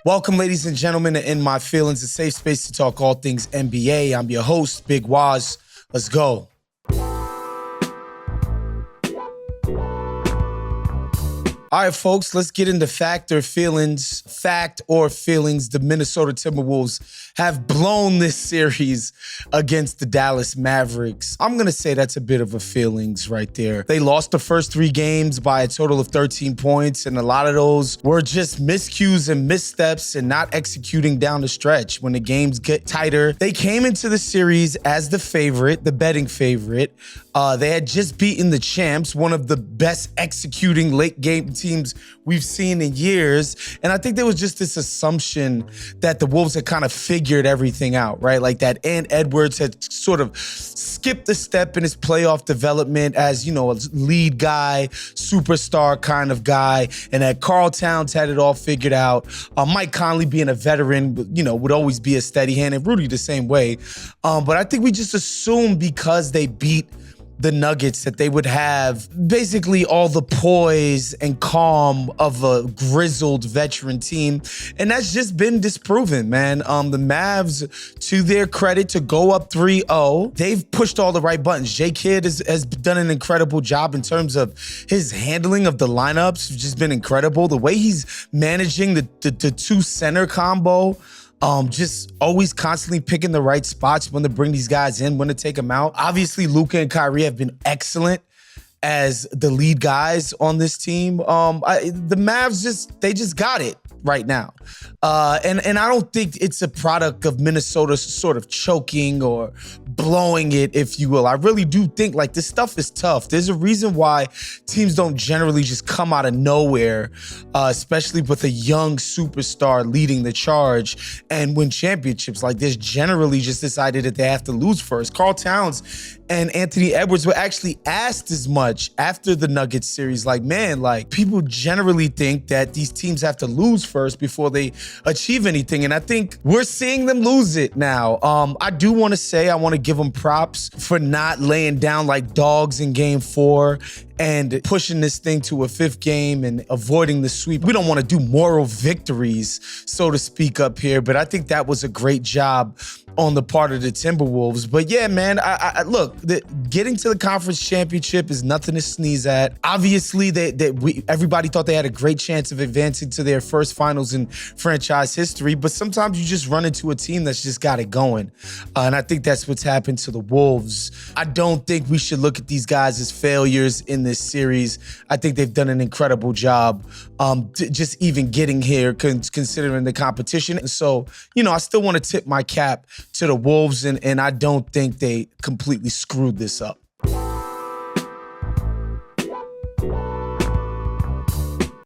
Welcome, ladies and gentlemen, to In My Feelings, a safe space to talk all things NBA. I'm your host, Big Waz. Let's go. All right, folks, let's get into fact or feelings. Fact or feelings, the Minnesota Timberwolves have blown this series against the Dallas Mavericks. I'm going to say that's a bit of a feelings right there. They lost the first 3 games by a total of 13 points, and a lot of those were just miscues and missteps and not executing down the stretch when the games get tighter. They came into the series as the favorite, the betting favorite. They had just beaten the champs, one of the best executing late game teams we've seen in years. And I think there was just this assumption that the Wolves had kind of figured everything out, right? Like that Ant Edwards had sort of skipped a step in his playoff development as, you know, a lead guy, superstar kind of guy, and that Karl Towns had it all figured out. Mike Conley being a veteran, you know, would always be a steady hand, and Rudy the same way. But I think we just assumed because they beat the Nuggets that they would have basically all the poise and calm of a grizzled veteran team. And that's just been disproven, man. The Mavs, to their credit, to go up 3-0, they've pushed all the right buttons. J. Kidd has done an incredible job in terms of his handling of the lineups, just been incredible. The way he's managing the 2-center combo, just always constantly picking the right spots when to bring these guys in, when to take them out. Obviously, Luka and Kyrie have been excellent as the lead guys on this team. The Mavs they just got it right now. And I don't think it's a product of Minnesota sort of choking or blowing it, if you will. I really do think like this stuff is tough. There's a reason why teams don't generally just come out of nowhere, especially with a young superstar leading the charge and win championships. Like there's generally just this idea that they have to lose first. Karl Towns and Anthony Edwards were actually asked as much after the Nuggets series. Like, man, like people generally think that these teams have to lose first before they achieve anything. And I think we're seeing them lose it now. I do want to say, I want to give them props for not laying down like dogs in game 4 and pushing this thing to a 5th game and avoiding the sweep. We don't want to do moral victories, so to speak, up here, but I think that was a great job on the part of the Timberwolves. But yeah, man, look, getting to the conference championship is nothing to sneeze at. Obviously, everybody thought they had a great chance of advancing to their first finals in franchise history, but sometimes you just run into a team that's just got it going. And I think that's what's happened to the Wolves. I don't think we should look at these guys as failures in this series. I think they've done an incredible job just even getting here, considering the competition. And so, you know, I still want to tip my cap to the Wolves, and I don't think they completely screwed this up.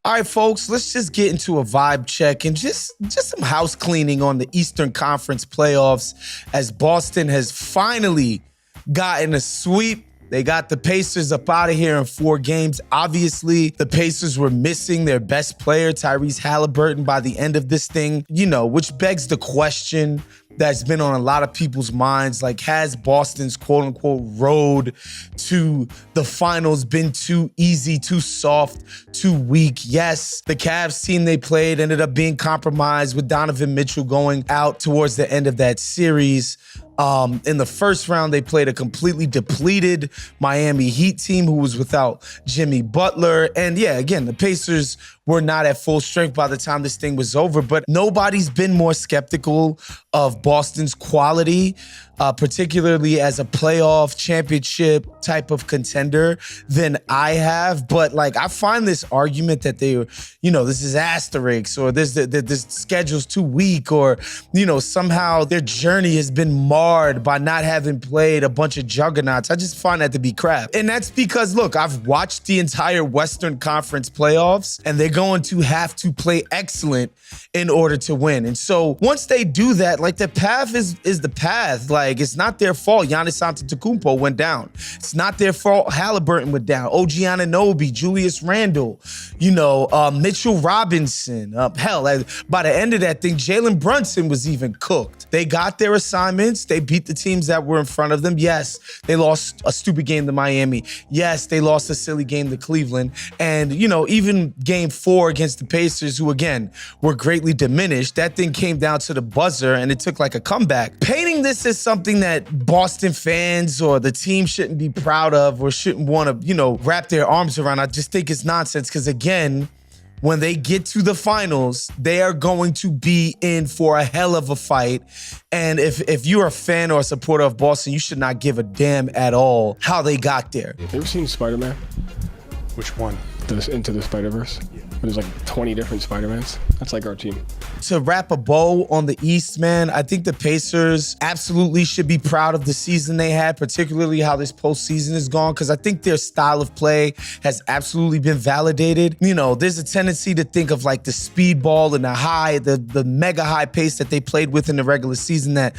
All right, folks, let's just get into a vibe check and just some house cleaning on the Eastern Conference playoffs as Boston has finally gotten a sweep. They got the Pacers up out of here in 4 games. Obviously, the Pacers were missing their best player, Tyrese Halliburton, by the end of this thing, you know, which begs the question that's been on a lot of people's minds. Like, has Boston's quote-unquote road to the finals been too easy, too soft, too weak? Yes, the Cavs team they played ended up being compromised with Donovan Mitchell going out towards the end of that series. In the first round, they played a completely depleted Miami Heat team who was without Jimmy Butler. And yeah, again, the Pacers were not at full strength by the time this thing was over, but nobody's been more skeptical of Boston's quality, particularly as a playoff championship type of contender, than I have. But like, I find this argument that they, you know, this is asterisks, or this schedule's too weak, or, you know, somehow their journey has been marred by not having played a bunch of juggernauts. I just find that to be crap. And that's because, look, I've watched the entire Western Conference playoffs, and they're going to have to play excellent in order to win. And so once they do that, like, the path is the path. Like, it's not their fault Giannis Antetokounmpo went down. It's not their fault Halliburton went down. OG Anunoby, Julius Randle, you know, Mitchell Robinson. Hell, by the end of that thing, Jalen Brunson was even cooked. They got their assignments. They beat the teams that were in front of them. Yes, they lost a stupid game to Miami. Yes, they lost a silly game to Cleveland. And, you know, even game 4 against the Pacers, who, again, were greatly diminished, that thing came down to the buzzer, and it took like a comeback. Painting this as something that Boston fans or the team shouldn't be proud of or shouldn't want to, you know, wrap their arms around, I just think it's nonsense because, again, when they get to the finals, they are going to be in for a hell of a fight. And if you're a fan or a supporter of Boston, you should not give a damn at all how they got there. Have you ever seen Spider-Man? Which one? Into the Spider-Verse? There's like 20 different Spider-Mans. That's like our team. To wrap a bow on the East, man, I think the Pacers absolutely should be proud of the season they had, particularly how this postseason is gone, because I think their style of play has absolutely been validated. You know, there's a tendency to think of like the speed ball and the mega high pace that they played with in the regular season that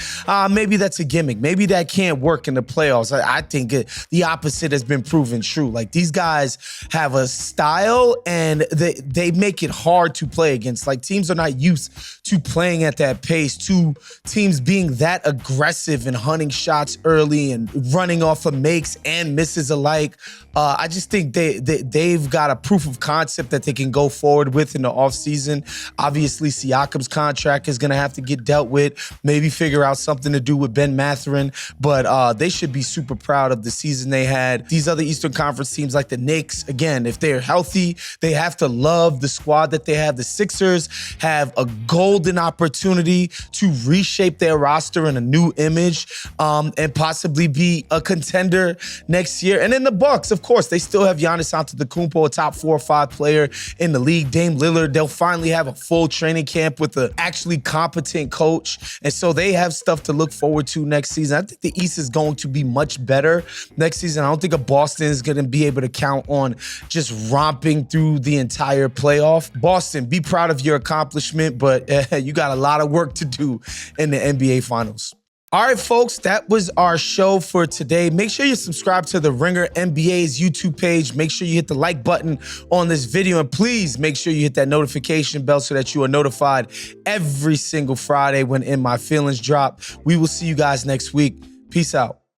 maybe that's a gimmick. Maybe that can't work in the playoffs. I think the opposite has been proven true. Like, these guys have a style and they make it hard to play against. Like, teams are not used to playing at that pace, to teams being that aggressive and hunting shots early and running off of makes and misses alike. I just think they've got a proof of concept that they can go forward with in the offseason. Obviously, Siakam's contract is going to have to get dealt with, maybe figure out something to do with Ben Mathurin, but they should be super proud of the season they had. These other Eastern Conference teams like the Knicks, again, if they're healthy, they have to love the squad that they have. The Sixers have a golden opportunity to reshape their roster in a new image and possibly be a contender next year. And then the Bucks, of course, they still have Giannis Antetokounmpo, a top 4 or 5 player in the league. Dame Lillard, they'll finally have a full training camp with an actually competent coach. And so they have stuff to look forward to next season. I think the East is going to be much better next season. I don't think Boston is going to be able to count on just romping through the entire playoff. Boston, be proud of your accomplishment, but you got a lot of work to do in the NBA Finals. All right, folks, that was our show for today. Make sure you subscribe to the Ringer NBA's YouTube page. Make sure you hit the like button on this video. And please make sure you hit that notification bell so that you are notified every single Friday when In My Feelings drop. We will see you guys next week. Peace out.